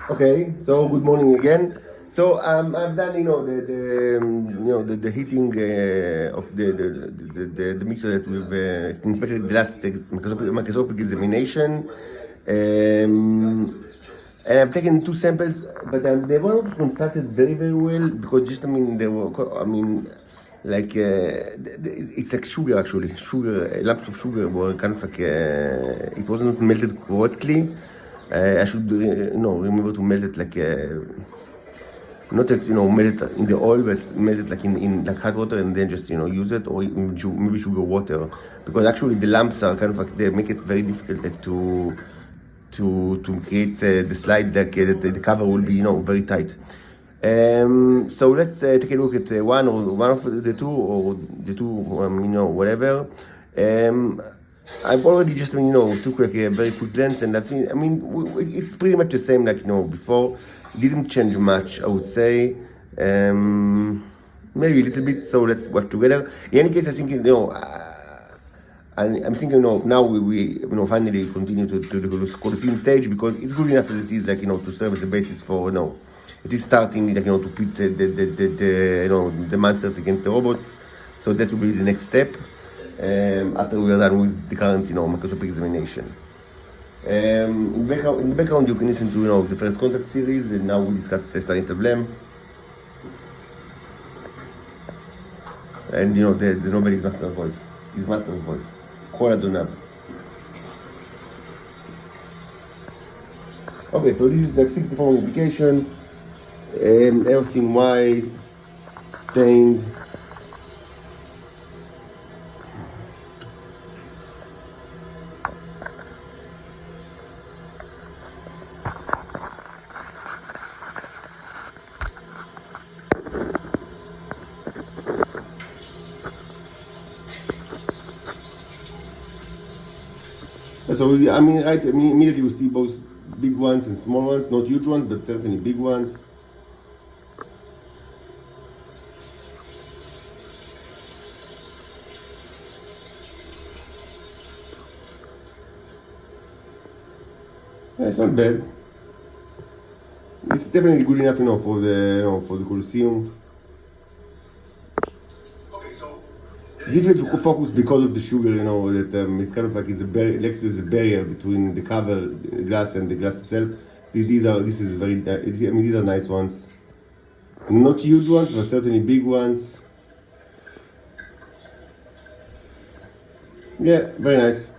Okay, so good morning again. So I've done the heating of the mixer that we've inspected the last microscopic examination, and I've taken two samples, but they were not constructed very well because just they were it's like sugar actually, lumps of sugar were kind of like it wasn't melted correctly. I should remember to melt it like not like melt it in the oil, but melt it like in like hot water and then just use it, or maybe sugar water, because actually the lamps are kind of like they make it very difficult like to create the slide like the cover will be very tight. So let's take a look at one of the two, or the two whatever. I've already just took like a very quick glance, and I've seen. It's pretty much the same like before. Didn't change much, I would say. Maybe a little bit. So let's work together. In any case, I think I'm thinking now we finally continue to the Colosseum stage, because it's good enough as it is, like to serve as a basis for it is starting like to pit the monsters against the robots. So that will be the next step. After we are done with the current microscopic examination. In the background you can listen to the first contact series, and now we discuss Stalin's Blame. And the novel is master's voice. Kol Adonab. Okay, so this is like 64 magnification, everything white, stained. So immediately we see both big ones and small ones, not huge ones, but certainly big ones. Yeah, it's not bad. It's definitely good enough, for the Colosseum. Difficult to focus because of the sugar, that it's kind of like acts as a barrier between the cover glass and the glass itself. These are nice ones. Not huge ones, but certainly big ones. Yeah, very nice.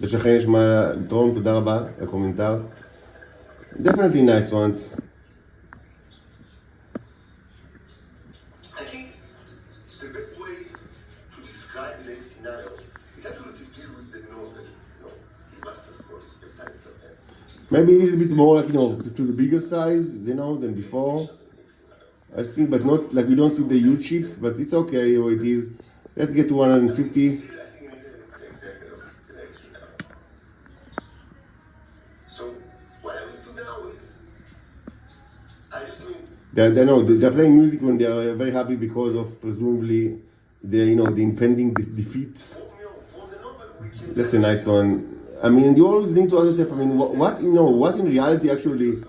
לשכן יש מה לתרום, תודה רבה, הקומנטר. Definitely nice ones. Maybe a little bit more like to the bigger size, than before. I think, but not like we don't see the huge chips, but it's okay how it is. Let's get to 150. So what I will do now is they're playing music when they are very happy because of presumably the impending defeat. That's a nice one. You always need to ask yourself, what in reality actually,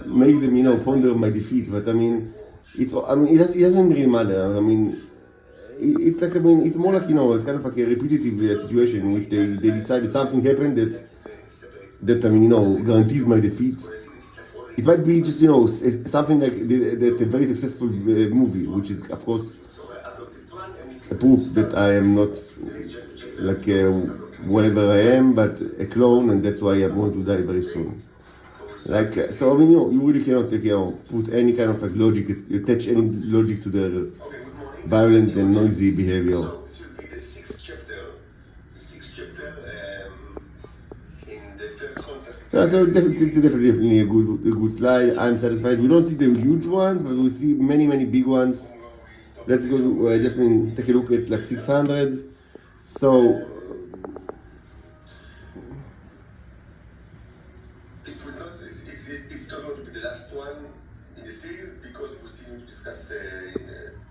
makes them, ponder my defeat. But it doesn't really matter. It's like, it's more like, it's kind of like a repetitive situation in which they decide that something happened that guarantees my defeat. It might be just, something like that a very successful movie, which is, of course, a proof that I am not like whatever I am, but a clone, and that's why I'm going to die very soon. So you really cannot put any kind of like logic, attach any logic to their violent and noisy behavior. So it's definitely a good slide. I'm satisfied. We don't see the huge ones, but we see many big ones. Let's go to take a look at like 600. So it's going to be the last one in the series because we still need to discuss.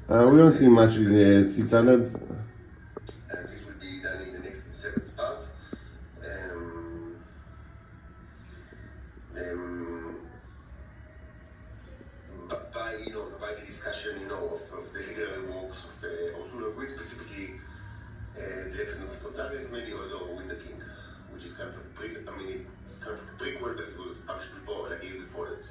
We don't see much in 600. This will be done in the next 7 parts. with specifically the Legend of Douglas Many although with the King, which is kind of a it's kind of a prequel, but it was published before, like a year before it.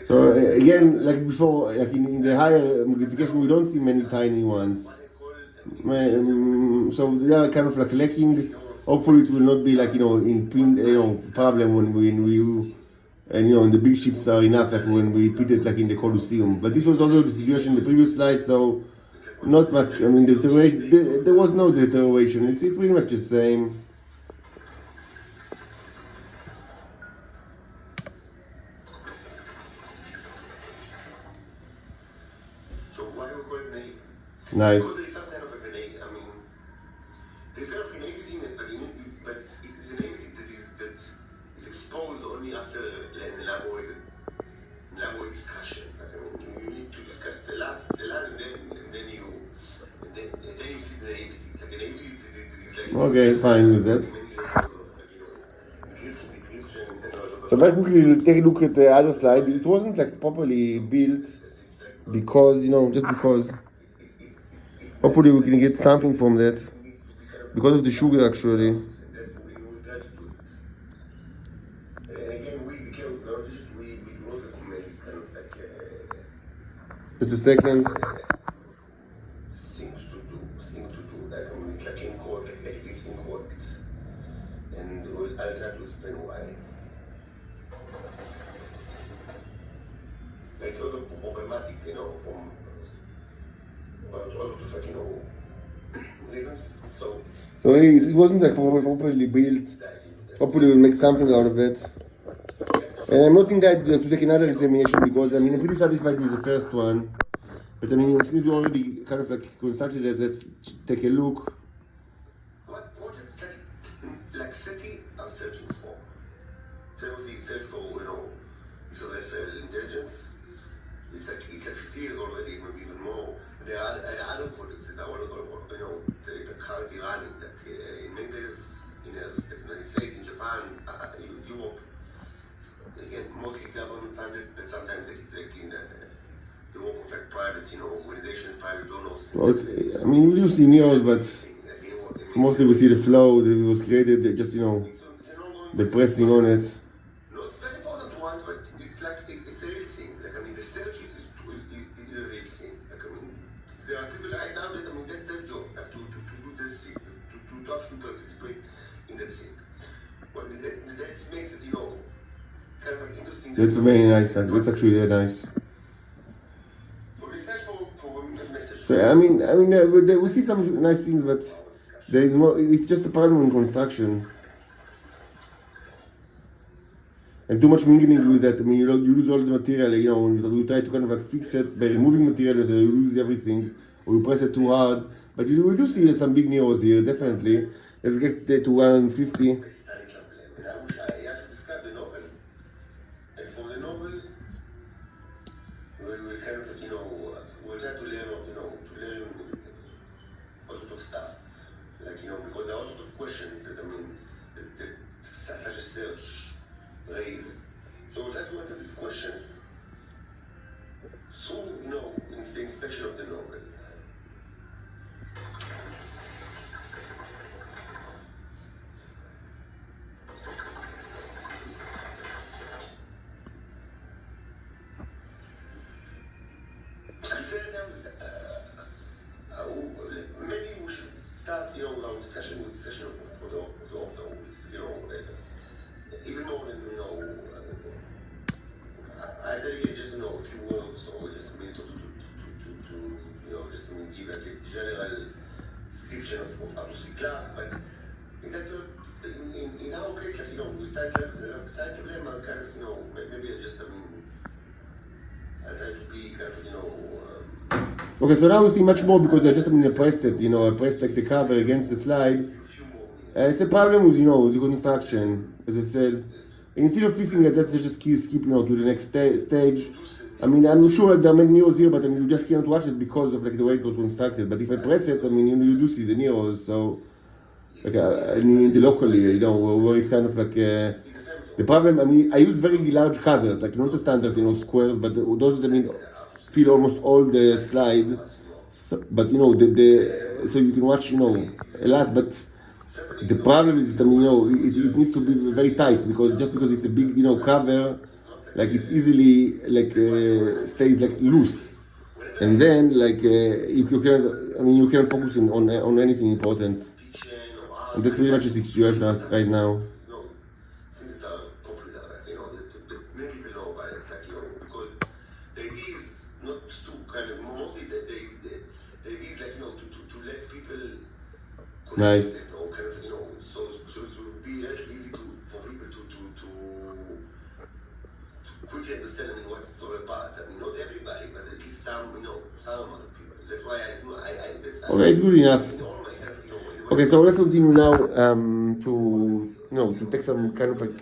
So again, like before, like in the higher modification, we don't see many tiny ones. So they are kind of like lacking. Hopefully, it will not be like problem when and and the big ships are enough, like when we put it like in the Colosseum. But this was also the situation in the previous slide, so not much. I mean, there was no deterioration. It's pretty much the same. So why do we call it naive? Nice. Because there is some kind of a naive. I mean, there's kind of a naivety in it, but it's a naivety that is exposed only after an elaborate discussion. Like, I mean, you need to discuss the lab, and then you see the naivety. Like the naivety is like. Okay, fine with that. So very quickly, we'll take a look at the other slide. It wasn't like properly built. Because, just because hopefully we can get something from that because of the sugar actually. Just a second. Things to do, like it's like in court, like it's in court. And I'll try to explain why. It's sort of problematic, from all of reasons. So it wasn't like properly built. Hopefully we'll make something out of it. And I'm not thinking to take another examination because I'm pretty satisfied with the first one. But since we already kind of like constructed it, let's take a look. What like SETI are searching for? They search for, extraterrestrial intelligence. It's like 50 years already, maybe even more. There are other projects that are the currently running, like in many places in the United States, in Japan, Europe. Again, mostly government funded, but sometimes it's like in the work of like private, organizations, private donors. Well, we do see NEOs, but mostly we see the flow that was created, just the pressing on it. That's very nice. That's actually very nice. So we see some nice things, but there is more. It's just a problem in construction, and too much mingling with that. You lose all the material. When you try to kind of like fix it by removing material, so you lose everything, or you press it too hard. But we do see some big neos here, definitely. Let's get to 150. We'll kind of, we'll try to learn, all sort of stuff. Like, because there are all sort of questions that, that such a search raise. So we'll try to answer these questions through, the inspection of the novel. Maybe we should start, our discussion with the session for the author, even more than, I dedicate just, a few words or just a minute or two to just to give like a general description of how to see Clark, but in our case, like, with science dilemma, kind of, maybe I just, I try to be kind of, Okay, so now we see much more because I just pressed it, I pressed like the cover against the slide. It's a problem with, the construction, as I said. Instead of fixing it, let's just skip, to the next stage. I'm sure there are many neos here, but you just can't watch it because of like the way it was constructed. But if I press it, you do see the neos. So, like, the locally, where it's kind of like the problem. I use very large covers, like not the standard, squares, but those that fill almost all the slide. So, but so you can watch a lot, but the problem is that it needs to be very tight, because just because it's a big cover, like it's easily like stays like loose, and then like if you can focus on anything important, and that's pretty much the situation right now. Nice. Quickly understand what it's all about. Not everybody, but at least some amount of people. That's why okay, it's good enough. Okay, so let's continue now to take some kind of like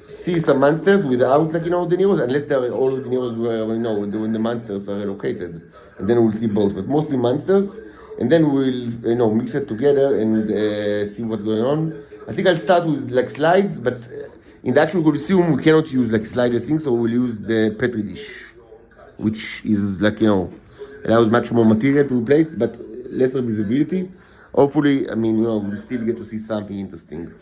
see some monsters without the Neros, unless they are all the Neros where when the monsters are located, and then we'll see both, but mostly monsters, and then we'll mix it together and see what's going on. I think I'll start with like slides, but in the actual Colosseum we cannot use like sliders things, so we'll use the Petri dish, which is like allows much more material to be placed, but lesser visibility. Hopefully, we'll still get to see something interesting.